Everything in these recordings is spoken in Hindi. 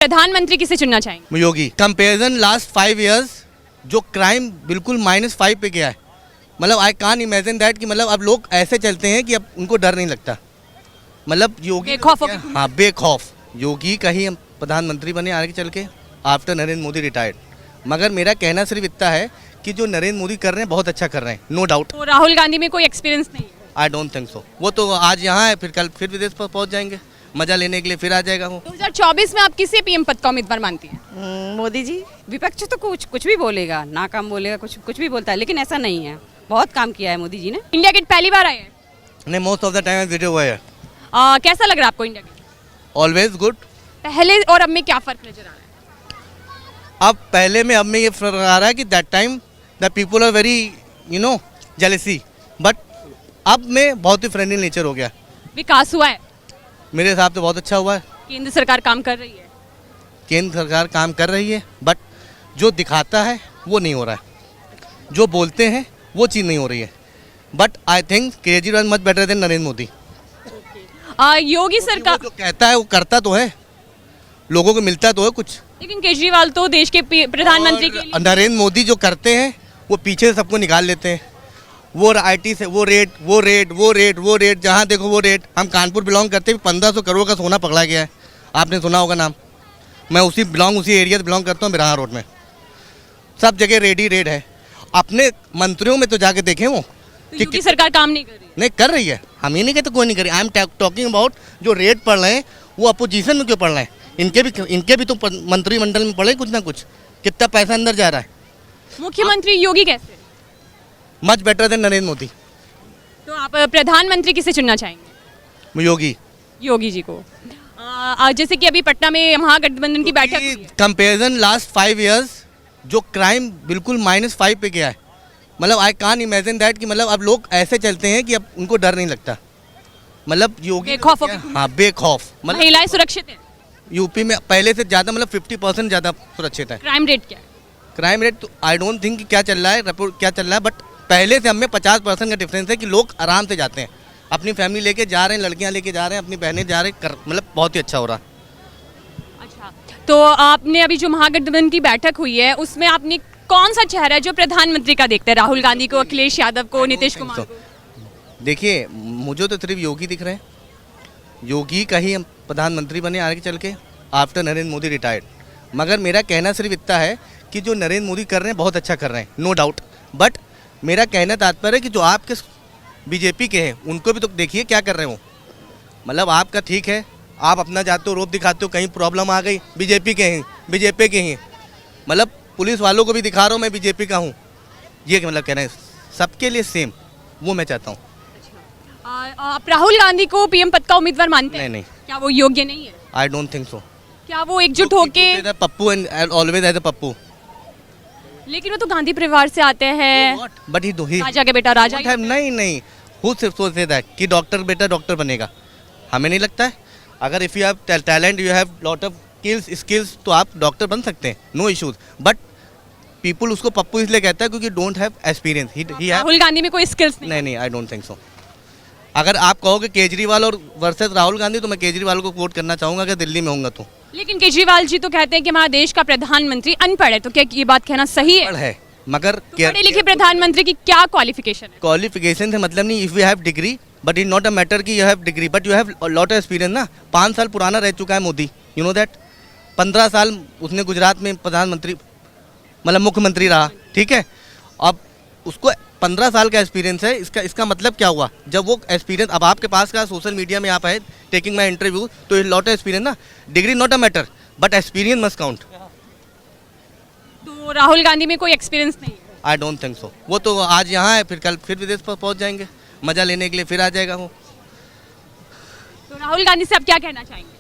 प्रधानमंत्री किसे चुनना चाहेंगे? योगी। कंपेरिजन लास्ट 5 इयर्स जो क्राइम बिल्कुल -5 पे गया है, मतलब आई कान इमेजिन दैट कि मतलब अब लोग ऐसे चलते हैं कि अब उनको डर नहीं लगता। मतलब योगी बेखौफ होके घूमते हाँ बेखौफ योगी का ही प्रधानमंत्री बने आगे चल के आफ्टर नरेंद्र मोदी रिटायर्ड। मगर मेरा कहना सिर्फ इतना है कि जो नरेंद्र मोदी कर रहे हैं बहुत अच्छा कर रहे हैं, नो डाउट। तो राहुल गांधी में कोई एक्सपीरियंस नहीं है? आई डोंट थिंक सो। वो तो आज यहाँ है, फिर कल फिर विदेश पर पहुँच जाएंगे, मजा लेने के लिए फिर आ जाएगा वो। 2024 में आप किसे पीएम पद का उम्मीदवार मानती हैं? मोदी जी। विपक्ष तो कुछ भी बोलेगा, ना काम बोलेगा, कुछ भी बोलता है, लेकिन ऐसा नहीं है। बहुत काम किया है मोदी जी ने। इंडिया गेट पहली बार आए हैं? नहीं, most of the time visit हुआ है। कैसा लग रहा है आपको इंडिया गेट? Always good. पहले और अब में क्या फर्क नजर आ रहा है? अब पहले में अब में ये फर्क आ रहा है कि that time the people are very jealousy, but अब में बहुत ही फ्रेंडली नेचर हो गया। विकास हुआ है? मेरे हिसाब से बहुत अच्छा हुआ है। केंद्र सरकार काम कर रही है? केंद्र सरकार काम कर रही है, बट जो दिखाता है वो नहीं हो रहा है, जो बोलते हैं वो चीज़ नहीं हो रही है। But I think Kejriwal much better than Narendra Modi. Yogi सरकार जो कहता है वो करता तो है, लोगों को मिलता तो है कुछ। लेकिन केजरीवाल तो देश के प्रधानमंत्री के लिए नरेंद्र मोदी जो करते हैं वो पीछे से सबको निकाल लेते हैं। वो IT से वो रेट जहाँ देखो वो रेट। हम कानपुर बिलोंग करते हैं, 1500 करोड़ का सोना पकड़ा गया है, आपने सुना होगा नाम। मैं उसी एरिया से बिलोंग करता हूँ, बिरहा रोड में सब जगह रेट है। अपने मंत्रियों में तो जाके देखें वो तो योगी सरकार काम नहीं कर रही है? नहीं कर रही है। हम ये नहीं कहते कोई नहीं कर रही। आई एम टॉकिंग अबाउट जो रेट पढ़ रहे हैं वो अपोजिशन में क्यों पढ़ रहे हैं। इनके भी तो मंत्रिमंडल में पढ़े कुछ ना कुछ। कितना पैसा अंदर जा रहा है। मुख्यमंत्री योगी कैसे? Much better than Narendra Modi. तो आप प्रधानमंत्री किसे चुनना चाहेंगे? योगी। योगी जी को। जैसे कि अभी पटना में महागठबंधन की बैठक हुई है। कंपेरिजन लास्ट 5 इयर्स जो क्राइम बिल्कुल -5 पे गया है, मतलब आई कान इमेजिन दैट कि मतलब अब लोग ऐसे चलते हैं कि अब उनको डर नहीं लगता। मतलब योगी बेखौफ होके घूमते हाँ बेखौफ। मतलब महिलाएं सुरक्षित हैं? यूपी में पहले से ज़्यादा, मतलब 50% ज़्यादा सुरक्षित है। क्राइम रेट क्या है? क्राइम रेट तो आई डोंट थिंक क्या चल रहा है, रिपोर्ट क्या चल रहा है, बट पहले से हमें 50% का डिफरेंस है कि लोग आराम से जाते हैं, अपनी फैमिली लेके जा रहे हैं, लड़कियां लेके जा रहे हैं, अपनी बहनें जा रहे हैं, मतलब बहुत ही अच्छा हो रहा है। अच्छा, तो आपने अभी जो महागठबंधन की बैठक हुई है उसमें आपने कौन सा चेहरा है जो प्रधानमंत्री का देखते हैं? राहुल गांधी को, अखिलेश यादव को, नीतीश कुमार को? देखिए, मुझे तो सिर्फ योगी दिख रहे हैं। योगी का ही प्रधानमंत्री बने आगे चल के आफ्टर नरेंद्र मोदी रिटायर्ड। मगर मेरा कहना सिर्फ इतना है कि जो नरेंद्र मोदी कर रहे हैं बहुत अच्छा कर रहे हैं, नो डाउट। बट मेरा कहना तात्पर्य है कि जो आपके बीजेपी के हैं उनको भी तो देखिए क्या कर रहे हो। मतलब आपका ठीक है, आप अपना जाते हो, रोप दिखाते हो, कहीं प्रॉब्लम आ गई बीजेपी के हैं, मतलब पुलिस वालों को भी दिखा रहा हूँ मैं बीजेपी का हूँ। ये मतलब कहना है सबके लिए सेम, वो मैं चाहता हूँ। आप राहुल गांधी को पीएम पद का उम्मीदवार मानते हैं? नहीं। क्या वो योग्य नहीं है? I don't think so. क्या वो एकजुट होके? Pappu and always as a Pappu. लेकिन वो तो गांधी परिवार से आते हैं। बट ही राजा के बेटा राजा ही। नहीं हु सोचे दैट कि डॉक्टर बेटा डॉक्टर बनेगा, हमें नहीं लगता है। अगर if you have talent, you have lot of skills तो आप डॉक्टर बन सकते हैं, नो इश्यूज। बट पीपल उसको पप्पू इसलिए कहता है क्योंकि don't have experience. Rahul Gandhi में कोई स्किल्स नहीं, आई डोंट थिंक सो। अगर आप कहोगे केजरीवाल और वर्सेस राहुल गांधी तो मैं केजरीवाल को वोट करना चाहूँगा अगर दिल्ली में होऊंगा तो। लेकिन केजरीवाल जी तो कहते हैं कि हमारा देश का प्रधानमंत्री अनपढ़ है, तो क्या ये बात कहना सही है? मगर तो पढ़े लिखे प्रधानमंत्री की क्या क्वालिफिकेशन है? क्वालिफिकेशन से मतलब नहीं, if you have degree but it not a matter कि you have degree but you have lot of experience ना। 5 साल पुराना रह चुका है मोदी, यू नो दैट। 15 साल उसने गुजरात में प्रधानमंत्री मतलब मुख्यमंत्री रहा, ठीक है। अब उसको 15 साल का एक्सपीरियंस है। इसका मतलब क्या हुआ? जब वो एक्सपीरियंस अब आपके पास का सोशल मीडिया में आप है टेकिंग माई इंटरव्यू, तो लॉट ऑफ एक्सपीरियंस ना। Degree not a matter but experience must count. तो राहुल गांधी में कोई एक्सपीरियंस नहीं है? आई डोंट थिंक सो। वो तो आज यहाँ है, फिर कल फिर विदेश पर पहुँच जाएंगे, मजा लेने के लिए फिर आ जाएगा वो। तो राहुल गांधी से आप क्या कहना चाहेंगे?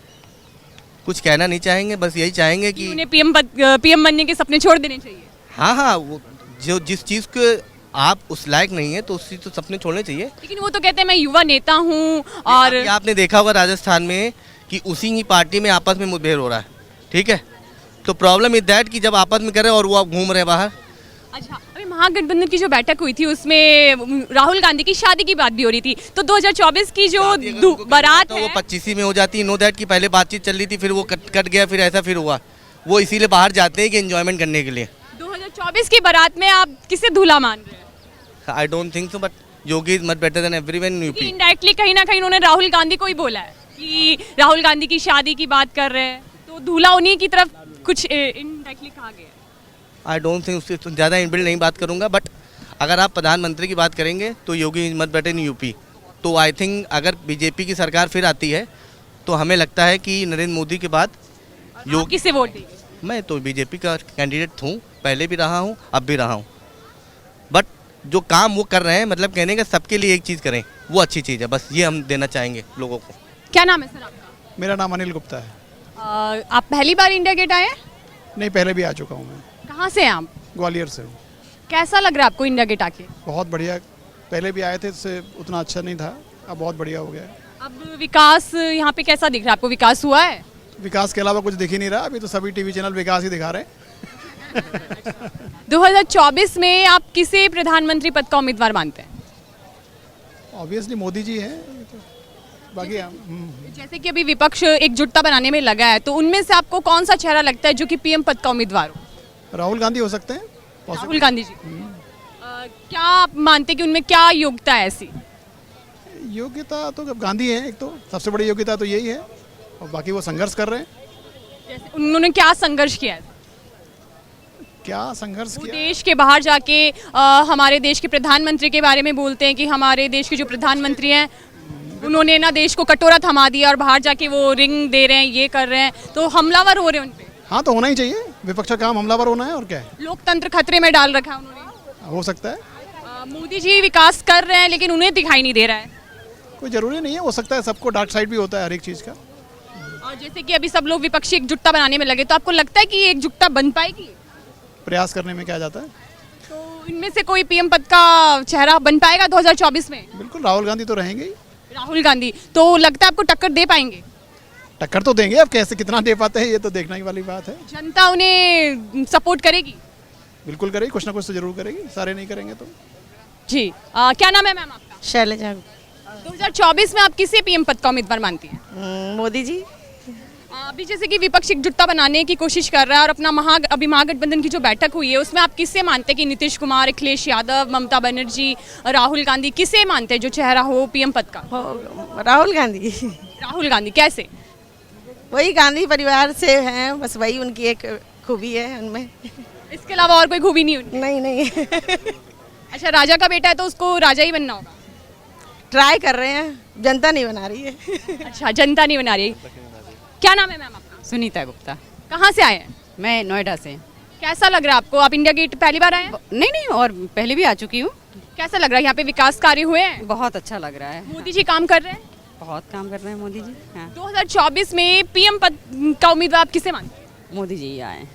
कुछ कहना नहीं चाहेंगे, बस यही चाहेंगे कि उन्हें पीएम बनने के सपने छोड़ देने चाहिए। हाँ, वो जो जिस चीज़ के आप उस लायक नहीं है तो उस चीज़ तो सपने छोड़ने चाहिए। लेकिन वो तो कहते हैं मैं युवा नेता हूँ। और आपने देखा होगा राजस्थान में कि उसी ही पार्टी में आपस में मुठभेड़ हो रहा है, ठीक है। तो प्रॉब्लम इज दैट कि जब आपस में कर रहे हैं और वो घूम रहे बाहर। अच्छा, अभी महागठबंधन की जो बैठक हुई थी उसमें राहुल गांधी की शादी की बात भी हो रही थी, तो 2024 की जो शादी अगर उनको करना बारात होता, है वो 25 में हो जाती। नो दैट कि पहले बातचीत चल रही थी, फिर वो कट गया, फिर ऐसा फिर हुआ। वो इसीलिए बाहर जाते हैं कि एंजॉयमेंट करने के लिए। 2024 की बारात में आप किसे दूल्हा मान रहे हैं? आई don't think so, but Yogi is much better then everyone in UP. Indirectly कहीं ना कहीं उन्होंने राहुल गांधी को ही बोला है कि राहुल गांधी की शादी की बात कर रहे हैं, तो दूल्हा उन्हीं की तरफ कुछ इनडायरेक्टली कहा गया है। आई डोंट थिंक, उससे तो ज़्यादा इनबिल्ड नहीं बात करूंगा, बट अगर आप प्रधानमंत्री की बात करेंगे तो Yogi is much better in UP. तो आई थिंक अगर बीजेपी की सरकार फिर आती है तो हमें लगता है कि नरेंद्र मोदी के बाद आप किसे वोट देंगे? मैं तो बीजेपी का कैंडिडेट हूँ, पहले भी रहा हूँ, अब भी रहा हूँ। बट जो काम वो कर रहे हैं, मतलब कहने का सबके लिए एक चीज़ करें, वो अच्छी चीज़ है। बस ये हम देना चाहेंगे लोगों को। क्या नाम है सर आपका? मेरा नाम अनिल गुप्ता है। आप पहली बार इंडिया गेट आए हैं? नहीं, पहले भी आ चुका हूँ मैं। कहाँ से हैं आप? ग्वालियर से हूँ। कैसा लग रहा है आपको इंडिया गेट आके? बहुत बढ़िया। पहले भी आए थे, इससे उतना अच्छा नहीं था, अब बहुत बढ़िया हो गया है। अब विकास यहाँ पे कैसा दिख रहा है आपको? विकास हुआ है? विकास के अलावा कुछ दिख ही नहीं रहा। अभी तो सभी टीवी चैनल विकास ही दिखा रहे हैं। 2024 में आप किसे प्रधानमंत्री पद का उम्मीदवार मानते हैं? ऑब्वियसली मोदी जी हैं। बाकी जैसे कि अभी विपक्ष एकजुटता बनाने में लगा है, तो उनमें से आपको कौन सा चेहरा लगता है जो कि पीएम पद का उम्मीदवार हो? राहुल गांधी हो सकते हैं। राहुल गांधी जी। क्या आप मानते हैं कि उनमें क्या योग्यता है ऐसी? योग्यता तो अब गांधी है, एक तो सबसे बड़ी योग्यता तो यही है, और बाकी वो संघर्ष कर रहे हैं। जैसे उन्होंने क्या संघर्ष किया है? क्या संघर्ष वो किया? देश के बाहर जाके हमारे देश के प्रधानमंत्री के बारे में बोलते हैं कि हमारे देश के जो प्रधानमंत्री हैं उन्होंने ना देश को कटोरा थमा दिया, और बाहर जाके वो रिंग दे रहे हैं, ये कर रहे हैं, तो हमलावर हो रहे हैं उन पे। हाँ, तो होना ही चाहिए। विपक्ष का काम हमलावर होना है, और क्या है। लोकतंत्र खतरे में डाल रखा है उन्होंने। हो सकता है। मोदी जी विकास कर रहे हैं लेकिन उन्हें दिखाई नहीं दे रहा है। कोई ज़रूरी नहीं है, हो सकता है। सबको डार्क साइड भी होता है हर एक चीज़ का। और जैसे कि अभी सब लोग विपक्षी एकजुटता बनाने में लगे, तो आपको लगता है कि ये एकजुटता बन पाएगी? प्रयास करने में क्या जाता है। तो इनमें से कोई पीएम पद का चेहरा बन पाएगा 2024 में? बिल्कुल, राहुल गांधी तो रहेंगे ही। राहुल गांधी तो लगता है आपको टक्कर दे पाएंगे? टक्कर तो देंगे, अब कैसे कितना दे पाते हैं ये तो देखने की वाली बात है। जनता उन्हें सपोर्ट करेगी? बिल्कुल करेगी, कुछ ना कुछ तो जरूर करेगी। सारे नहीं करेंगे तो। जी। क्या नाम है मैम आपका? शैलजा। 2024 में आप किसे पीएम पद का उम्मीदवार मानती हैं? मोदी जी। अभी जैसे कि विपक्ष एकजुटता बनाने की कोशिश कर रहा है, और अपना अभी महागठबंधन की जो बैठक हुई है उसमें आप किसे मानते हैं कि नीतीश कुमार, अखिलेश यादव, ममता बनर्जी, राहुल गांधी, किसे मानते हैं जो चेहरा हो पीएम पद का? राहुल गांधी। राहुल गांधी कैसे? वही गांधी परिवार से हैं, बस वही उनकी एक खूबी है उनमें। इसके अलावा और कोई खूबी नहीं उनकी? नहीं नहीं। अच्छा, राजा का बेटा है तो उसको राजा ही बनना होगा? ट्राई कर रहे हैं, जनता नहीं बना रही है। अच्छा, जनता नहीं बना रही। क्या नाम है मैम आपका? सुनीता गुप्ता। कहाँ से आए हैं? मैं नोएडा से। कैसा लग रहा है आपको? आप इंडिया गेट पहली बार आए हैं? नहीं, और पहले भी आ चुकी हूँ। कैसा लग रहा है? यहाँ पे विकास कार्य हुए हैं? बहुत अच्छा लग रहा है। मोदी जी काम कर रहे हैं? बहुत काम कर रहे हैं मोदी जी। हाँ, 2024 में पीएम पद का उम्मीदवार आप किसे मानते हैं? मोदी जी ही आए।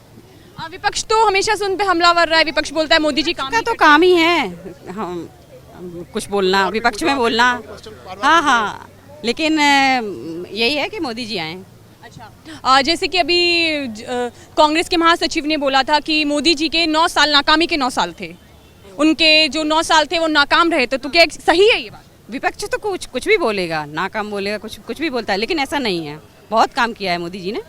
विपक्ष तो हमेशा से उन पे हमलावर रहा है। विपक्ष बोलता है मोदी जी काम का नहीं तो काम ही है हम कुछ बोलना, विपक्ष में बोलना। हाँ, लेकिन यही है कि मोदी जी आए। अच्छा, जैसे कि अभी कांग्रेस के महासचिव ने बोला था कि मोदी जी के 9 साल नाकामी के 9 साल थे, उनके जो 9 साल थे वो नाकाम रहे थे, तो क्या सही है ये बात? विपक्ष तो कुछ भी बोलेगा, नाकाम बोलेगा, कुछ भी बोलता है, लेकिन ऐसा नहीं है। बहुत काम किया है मोदी जी ने।